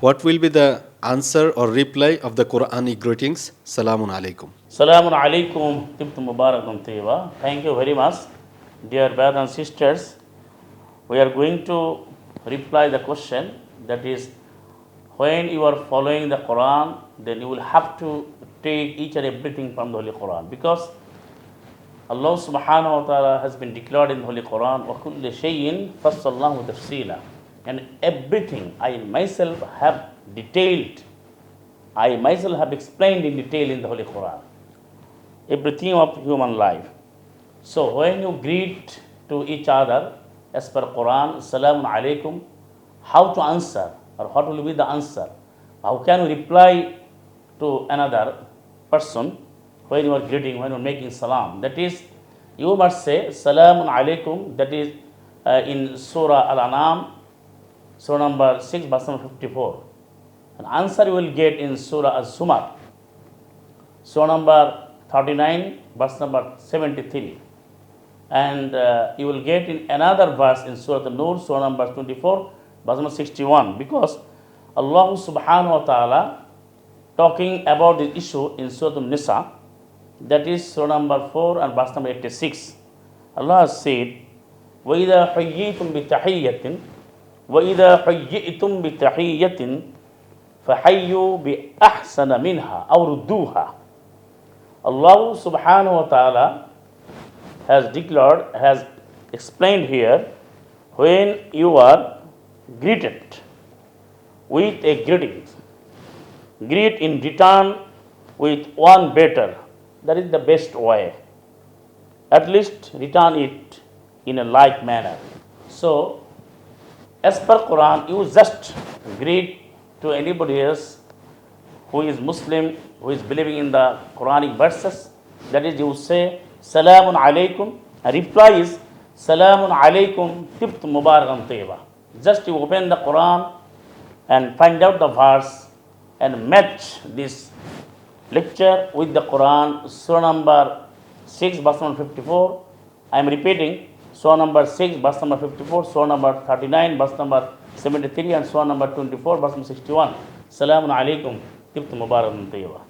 What will be the answer or reply of the Quranic greetings? Salamun Alaikum. Salamun Alaikum, Tibtum Mubarakun Tayyiba. Thank you very much, dear brothers and sisters. We are going to reply the question, that is, when you are following the Quran, then you will have to take each and everything from the Holy Quran, because Allah subhanahu wa ta'ala has been declared in the Holy Quran, وَكُلِّ شَيْءٍ فَصَّلْنَاهُ تَفْصِيلًا, and everything I myself have detailed, I myself have explained in detail in the Holy Quran, everything of human life. So when you greet to each other as per Quran, Salamun Alaikum, how to answer, or what will be the answer? How can you reply to another person when you are greeting, when you are making salam? That is, you must say Salamun Alaikum, that is in Surah Al-An'am, Surah number 6, verse number 54. An answer you will get in Surah Al-Zumar, Surah number 39, verse number 73. And you will get in another verse in Surah An-Nur, Surah number 24, verse number 61. Because Allah subhanahu wa ta'ala talking about this issue in Surah An-Nisa, that is Surah number 4 and verse number 86. Allah has said, وَإِذَا حُيِّيتُم بِتَحِيَّةٍ وَإِذَا حُيِّئْتُم بِتَحِيَّةٍ فَحَيُّوا بِأَحْسَنَ مِنْهَا أَوْ رُدُّوهَا. Allah subhanahu wa ta'ala has declared, has explained here, when you are greeted with a greeting, greet in return with one better. That is the best way. At least return it in a like manner. So, as per Quran, you just greet to anybody else who is Muslim, who is believing in the Quranic verses. That is, you say Salamun Alaikum. A reply is Salamun Alaikum, Tibtum Mubarakun Tayyiba. Just you open the Quran and find out the verse and match this lecture with the Quran, Surah number 6, verse number 54. I am repeating, Surah number 6, verse number 54, Surah number 39, verse number 73, and Surah number 24, verse number 61. Salamun Alaikum, Tibtum Mubarakun Tayyiba.